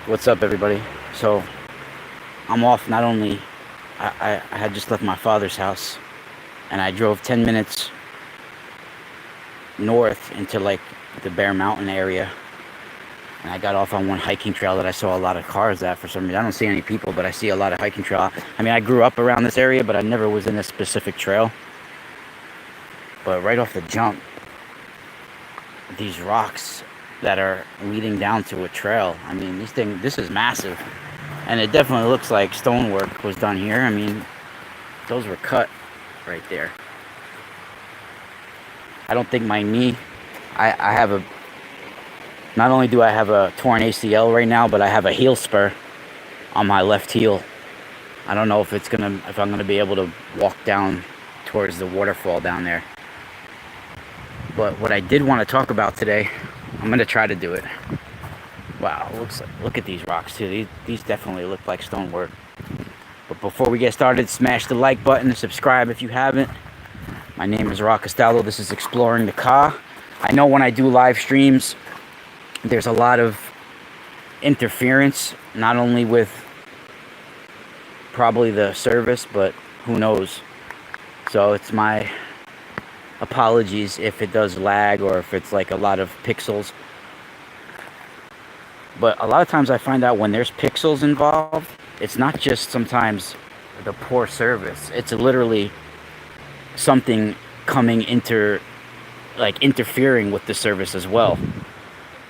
What's up, everybody? So I'm off. Not only I had just left my father's house, and I drove 10 minutes north into like the Bear Mountain area, and I got off on one hiking trail that I saw a lot of cars at for some reason. I don't see any people, but I see a lot of hiking trail. I mean, I grew up around this area, but I never was in a specific trail. But right off the jump, these rocks that are leading down to a trail. I mean, this is massive. And it definitely looks like stonework was done here. I mean, those were cut right there. I don't think my knee, I have a, not only do I have a torn ACL right now, but I have a heel spur on my left heel. I don't know if I'm gonna be able to walk down towards the waterfall down there. But what I did want to talk about today, I'm gonna try to do it. Wow, look at these rocks too. These definitely look like stonework. But before we get started, smash the like button and subscribe if you haven't. My name is Rock Costello. This is Exploring the Ka. I know when I do live streams, there's a lot of interference, not only with probably the service, but who knows. So it's my apologies if it does lag or if it's like a lot of pixels. But a lot of times I find out when there's pixels involved, it's not just sometimes the poor service. It's literally something coming interfering with the service as well.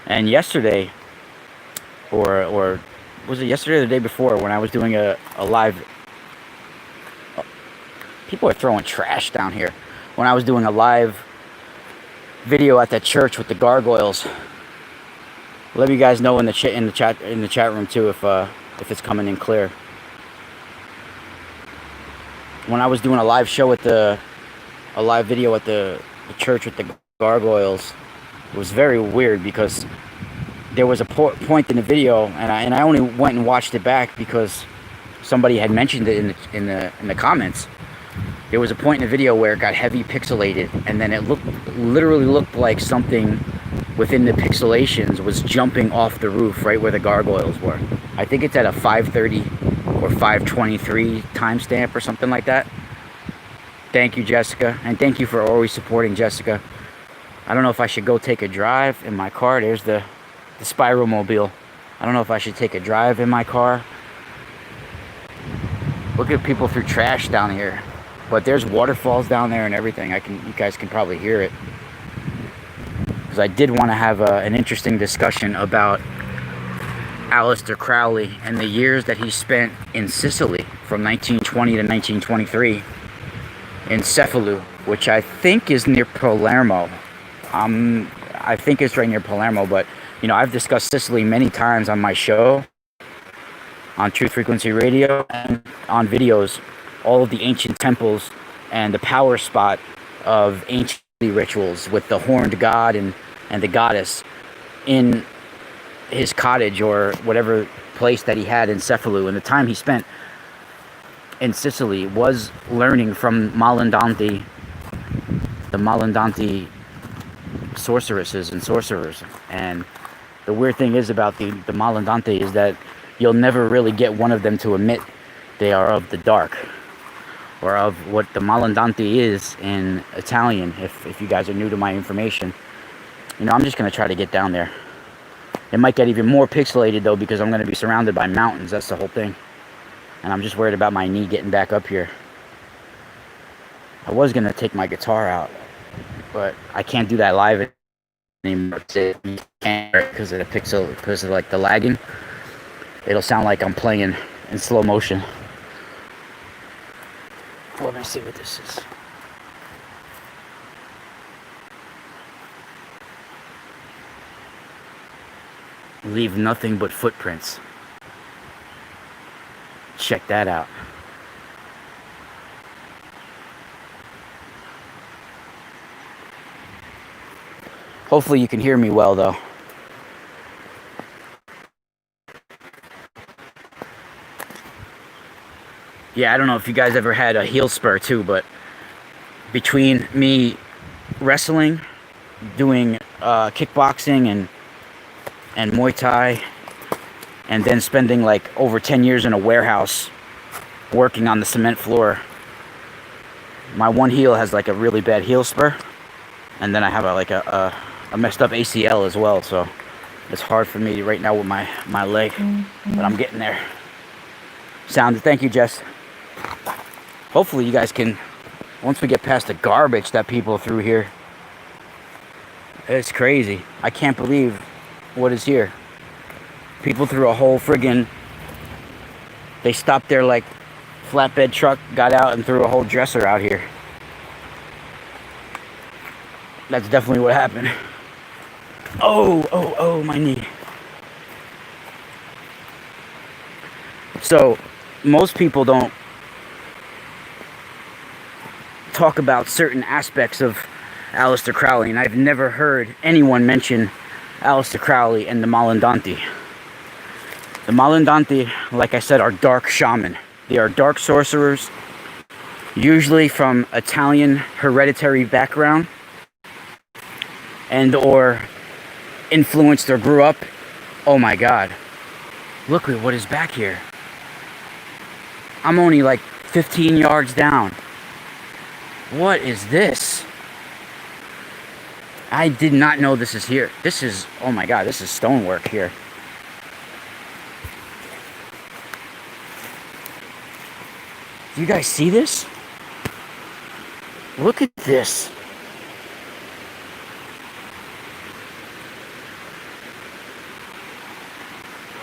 And yesterday, or was it yesterday or the day before, when I was doing a live, people are throwing trash down here. When I was doing a live video at that church with the gargoyles, let me guys know in the chat room too if it's coming in clear. When I was doing a live show at a live video at the church with the gargoyles, it was very weird because there was a point in the video, and I only went and watched it back because somebody had mentioned it in the comments. There was a point in the video where it got heavy pixelated, and then it literally looked like something within the pixelations was jumping off the roof right where the gargoyles were. I think it's at a 5:30 or 5:23 timestamp or something like that. Thank you, Jessica, and thank you for always supporting, Jessica. I don't know if I should go take a drive in my car. There's the Spiral Mobile. I don't know if I should take a drive in my car. Look at people through trash down here. But there's waterfalls down there and everything. You guys can probably hear it. Because I did want to have an interesting discussion about Aleister Crowley and the years that he spent in Sicily from 1920 to 1923 in Cefalù, which I think is near Palermo. I think it's right near Palermo, but you know, I've discussed Sicily many times on my show, on Truth Frequency Radio, and on videos. All of the ancient temples and the power spot of ancient rituals with the horned god and the goddess in his cottage or whatever place that he had in Cefalù. And the time he spent in Sicily was learning from Malandanti, the Malandanti sorceresses and sorcerers. And the weird thing is about the Malandanti is that you'll never really get one of them to admit they are of the dark, or of what the Malandanti is in Italian, if you guys are new to my information. You know, I'm just going to try to get down there. It might get even more pixelated, though, because I'm going to be surrounded by mountains. That's the whole thing. And I'm just worried about my knee getting back up here. I was going to take my guitar out, but I can't do that live anymore because of the pixel, because of like the lagging. It'll sound like I'm playing in slow motion. Let me see what this is. Leave nothing but footprints. Check that out. Hopefully you can hear me well, though. Yeah, I don't know if you guys ever had a heel spur too, but between me wrestling, doing kickboxing and Muay Thai, and then spending like over 10 years in a warehouse working on the cement floor, my one heel has like a really bad heel spur, and then I have a messed up ACL as well, so it's hard for me right now with my leg, but I'm getting there. Thank you, Jess. Hopefully you guys can, once we get past the garbage that people threw here. It's crazy. I can't believe what is here. People threw a whole friggin', they stopped their like flatbed truck, got out and threw a whole dresser out here. That's definitely what happened. Oh, my knee. So, most people don't talk about certain aspects of Aleister Crowley, and I've never heard anyone mention Aleister Crowley and the Malandanti. The Malandanti, like I said, are dark shaman. They are dark sorcerers, usually from Italian hereditary background, and or influenced or grew up. Oh my God. Look at what is back here. I'm only like 15 yards down. What is this? I did not know this is here. This is, oh my God, this is stonework here. Do you guys see this? Look at this.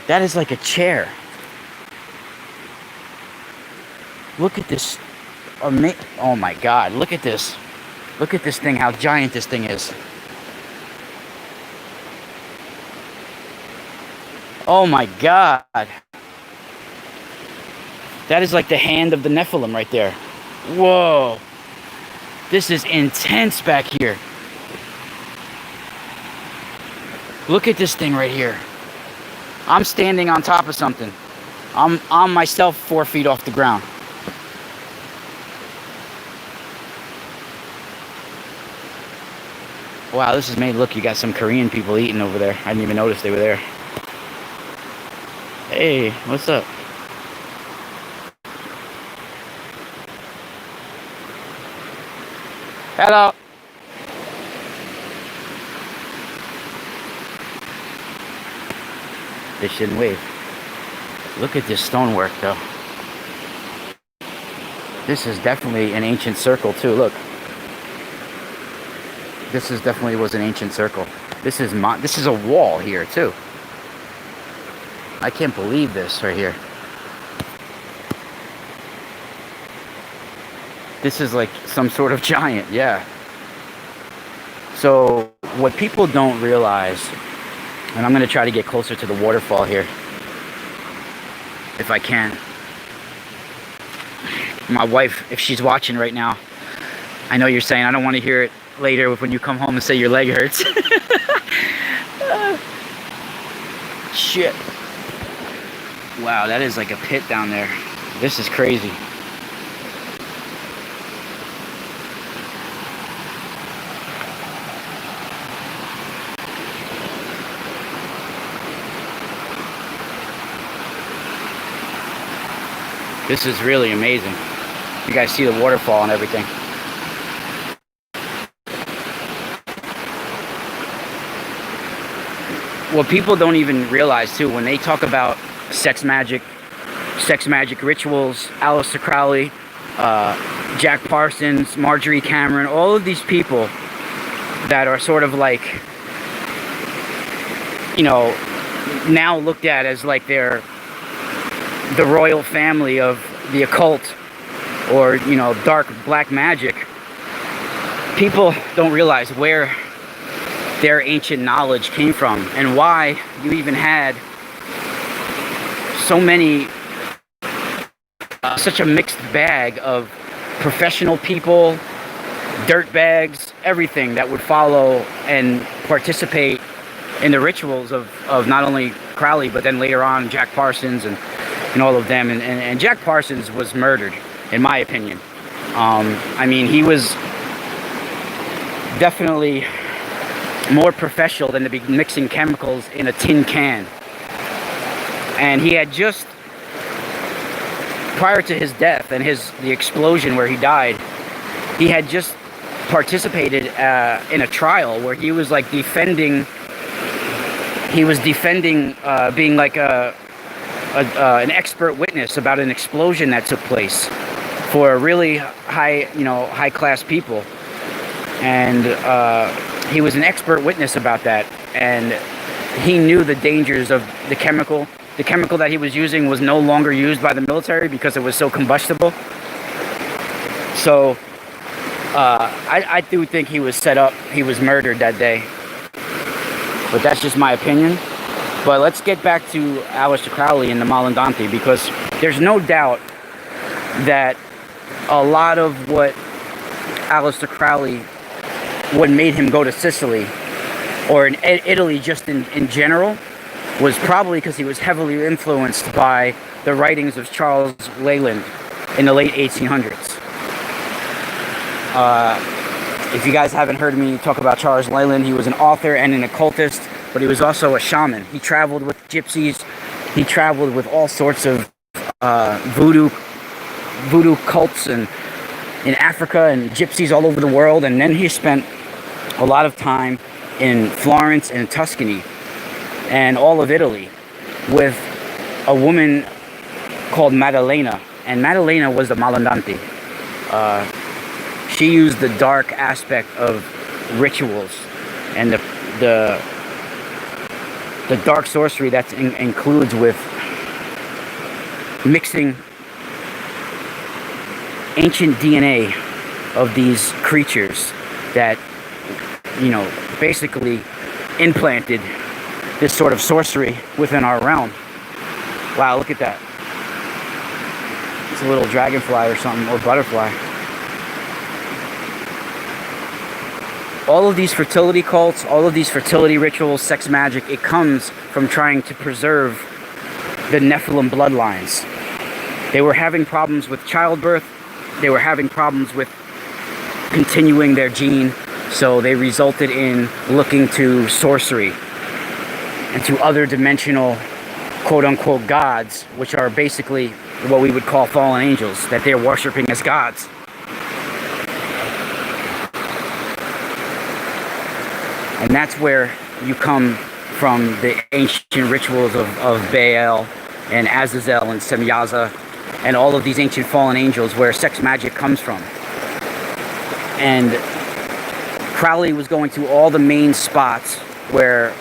That is like a chair. Look at this. Oh my God, look at this. Look at this thing, how giant this thing is. Oh my God. That is like the hand of the Nephillim right there. Whoa. This is intense back here. Look at this thing right here. I'm standing on top of something. I'm myself 4 feet off the ground. Wow, this is made. Look, you got some Korean people eating over there. I didn't even notice they were there. Hey, what's up? Hello. They shouldn't wave. Look at this stonework, though. This is definitely an ancient circle, too. Look. This is definitely was an ancient circle. This is a wall here, too. I can't believe this right here. This is like some sort of giant, yeah. So what people don't realize, and I'm going to try to get closer to the waterfall here, if I can. My wife, if she's watching right now, I know you're saying, I don't want to hear it later when you come home and say your leg hurts. Shit. Wow, that is like a pit down there. This is crazy. This is really amazing. You guys see the waterfall and everything. What people don't even realize too, when they talk about sex magic rituals, Aleister Crowley, Jack Parsons, Marjorie Cameron, all of these people that are sort of like, you know, now looked at as like they're the royal family of the occult or, you know, dark black magic. People don't realize where their ancient knowledge came from and why you even had so many, such a mixed bag of professional people, dirtbags, everything that would follow and participate in the rituals of not only Crowley, but then later on Jack Parsons and and all of them. And Jack Parsons was murdered, in my opinion. I mean, he was definitely more professional than to be mixing chemicals in a tin can. And he had just, prior to his death and the explosion where he died, he had just participated in a trial where he was like defending being like an expert witness about an explosion that took place for really high class people. And he was an expert witness about that, and he knew the dangers of the chemical. The chemical that he was using was no longer used by the military because it was so combustible. So I do think he was set up. He was murdered that day. But that's just my opinion. But let's get back to Aleister Crowley and the Malandanti, because there's no doubt that a lot of what Aleister Crowley, what made him go to Sicily, or in Italy just in general, was probably because he was heavily influenced by the writings of Charles Leyland in the late 1800s. If you guys haven't heard me talk about Charles Leyland, he was an author and an occultist, but he was also a shaman. He traveled with gypsies. He traveled with all sorts of voodoo cults in Africa, and gypsies all over the world. And then he spent a lot of time in Florence and Tuscany and all of Italy with a woman called Maddalena. And Maddalena was the Malandanti. She used the dark aspect of rituals and the dark sorcery that includes with mixing ancient DNA of these creatures that, basically implanted this sort of sorcery within our realm. Wow, look at that. It's a little dragonfly or something, or butterfly. All of these fertility cults, all of these fertility rituals, sex magic, it comes from trying to preserve the Nephillim bloodlines. They were having problems with childbirth. They were having problems with continuing their gene. So they resulted in looking to sorcery and to other dimensional, quote-unquote, gods, which are basically what we would call fallen angels, that they're worshiping as gods. And that's where you come from the ancient rituals of Baal and Azazel and Semyaza and all of these ancient fallen angels, where sex magic comes from. And Crowley was going to all the main spots where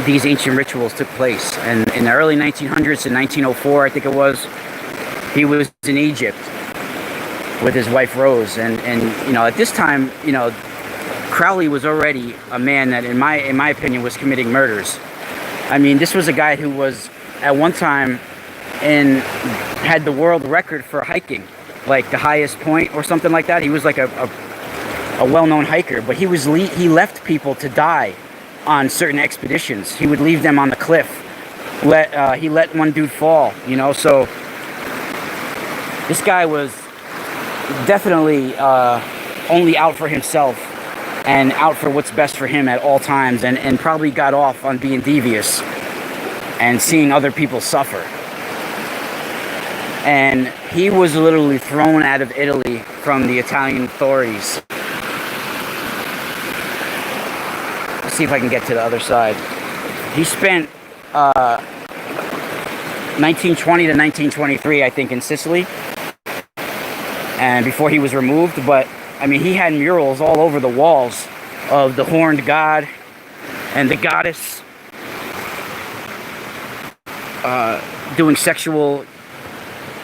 these ancient rituals took place. And in the early 1900s, in 1904, I think it was, he was in Egypt with his wife Rose. And at this time, Crowley was already a man that, in my opinion, was committing murders. I mean, this was a guy who was at one time had the world record for hiking, like the highest point or something like that. He was like a well-known hiker, but he left people to die on certain expeditions. He would leave them on the cliff. He let one dude fall, so this guy was definitely only out for himself and out for what's best for him at all times, and probably got off on being devious and seeing other people suffer. And he was literally thrown out of Italy from the Italian authorities. Let's see if I can get to the other side. He spent 1920 to 1923, I think, in Sicily, and before he was removed. But I mean, he had murals all over the walls of the horned god and the goddess doing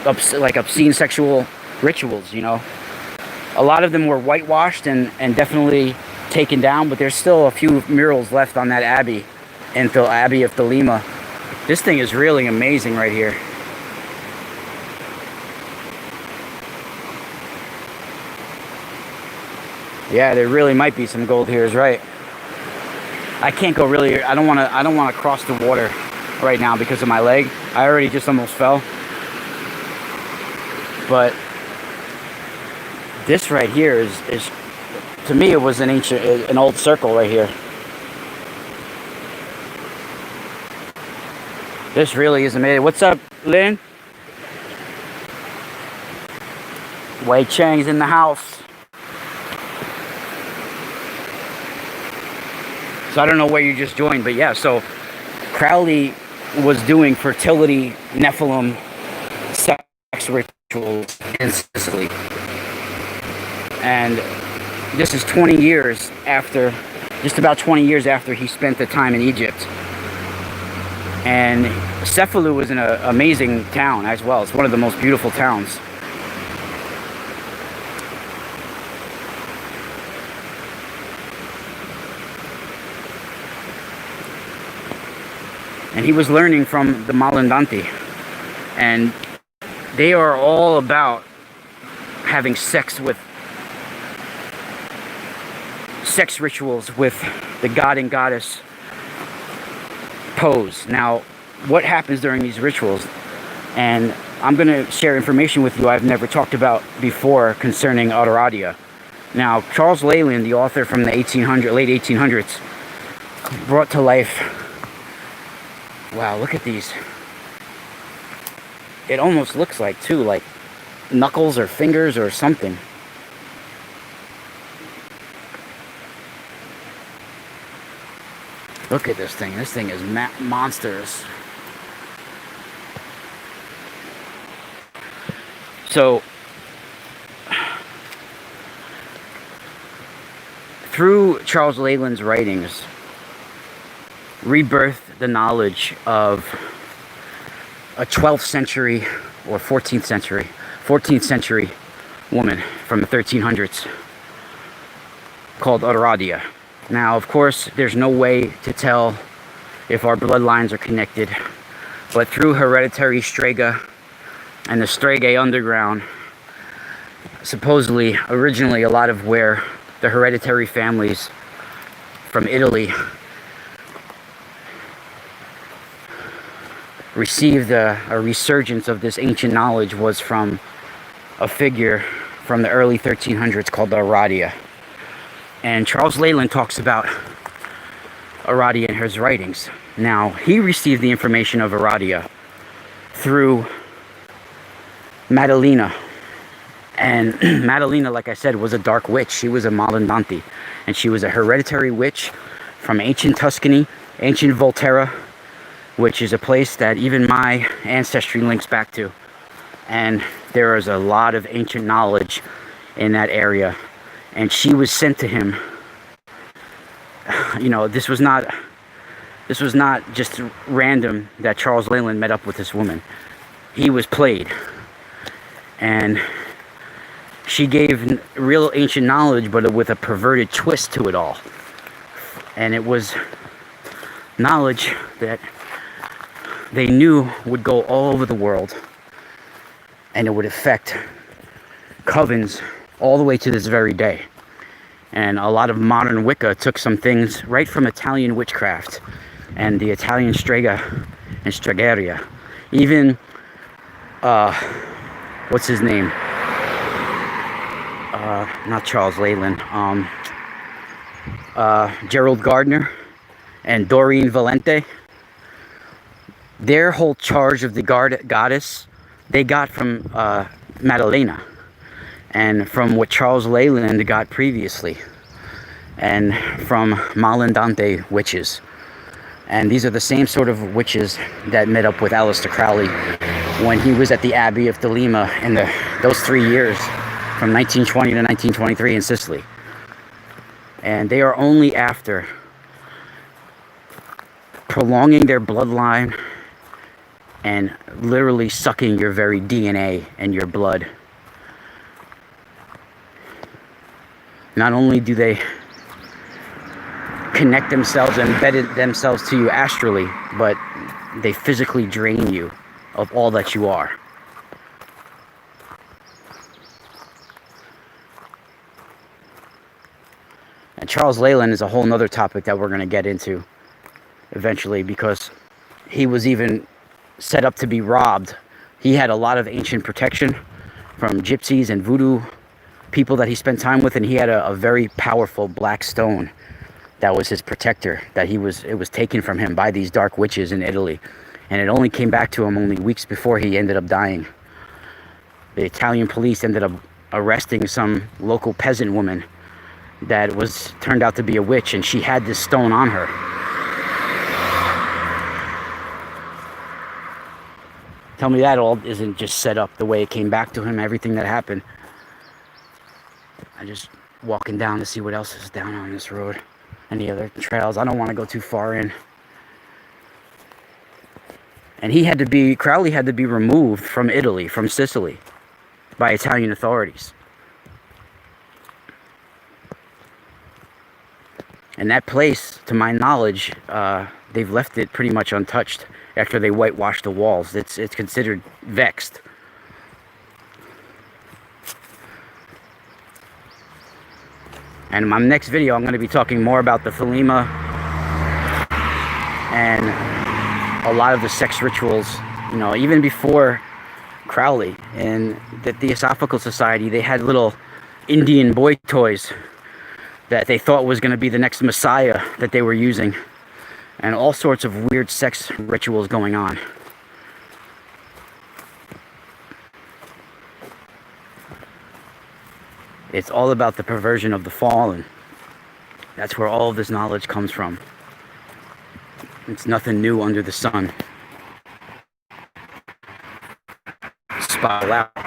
obscene sexual rituals, A lot of them were whitewashed and definitely taken down, but there's still a few murals left on that abbey, and the Abbey of Thelema. This thing is really amazing right here. Yeah, there really might be some gold here, is right. I can't go really, I don't want to cross the water right now because of my leg. I already just almost fell. But this right here is to me, it was an old circle right here. This really is amazing. What's up, Lynn? Wei Chang's in the house. So I don't know where you just joined, but yeah, so Crowley was doing fertility, Nephillim, sex rituals in Sicily. And this is 20 years after, just about 20 years after he spent the time in Egypt. And Cefalu was an amazing town as well. It's one of the most beautiful towns. And he was learning from the Malandanti. And they are all about having sex rituals with the god and goddess pose. Now, what happens during these rituals? And I'm going to share information with you I've never talked about before concerning Autoradia. Now, Charles Leyland, the author from the late 1800s, brought to life. Wow, look at these. It almost looks like, too, like knuckles or fingers or something. Look at this thing. This thing is monstrous. So, through Charles Leyland's writings, rebirthed the knowledge of a 12th century or 14th century woman from the 1300s called Autoradia. Now, of course, there's no way to tell if our bloodlines are connected, but through hereditary strega and the Strega underground, supposedly, originally, a lot of where the hereditary families from Italy received a resurgence of this ancient knowledge was from a figure from the early 1300s called Autoradia. And Charles Leyland talks about Autoradia in his writings. Now, he received the information of Autoradia through Maddalena. And Maddalena, like I said, was a dark witch. She was a Malandanti. And she was a hereditary witch from ancient Tuscany, ancient Volterra, which is a place that even my ancestry links back to. And there is a lot of ancient knowledge in that area. And she was sent to him. You know, this was not just random that Charles Leyland met up with this woman. He was played. And she gave real ancient knowledge, but with a perverted twist to it all. And it was knowledge that they knew would go all over the world. And it would affect covens all the way to this very day. And a lot of modern Wicca took some things right from Italian witchcraft and the Italian strega and stregaria. Even what's his name? Not Charles Leyland. Gerald Gardner and Doreen Valente. Their whole charge of the goddess they got from Maddalena. And from what Charles Leyland got previously. And from Malandanti witches. And these are the same sort of witches that met up with Aleister Crowley when he was at the Abbey of Thelema in those 3 years from 1920 to 1923 in Sicily. And they are only after prolonging their bloodline and literally sucking your very DNA and your blood. Not only do they connect themselves and embed themselves to you astrally, but they physically drain you of all that you are. And Charles Leyland is a whole nother topic that we're going to get into eventually, because he was even set up to be robbed. He had a lot of ancient protection from gypsies and voodoo people that he spent time with, and he had a very powerful black stone that was his protector, that it was taken from him by these dark witches in Italy, and it only came back to him only weeks before he ended up dying. The Italian police ended up arresting some local peasant woman that turned out to be a witch, and she had this stone on her. Tell me that all isn't just set up the way it came back to him, everything that happened. I just walking down to see what else is down on this road. Any other trails? I don't want to go too far in. And Crowley had to be removed from Italy, from Sicily, by Italian authorities. And that place, to my knowledge, they've left it pretty much untouched after they whitewashed the walls. It's considered vexed. And in my next video, I'm going to be talking more about the Nephillim and a lot of the sex rituals, even before Crowley. And the Theosophical Society, they had little Indian boy toys that they thought was going to be the next Messiah that they were using. And all sorts of weird sex rituals going on. It's all about the perversion of the fallen. That's where all of this knowledge comes from. It's nothing new under the sun. Spiral out.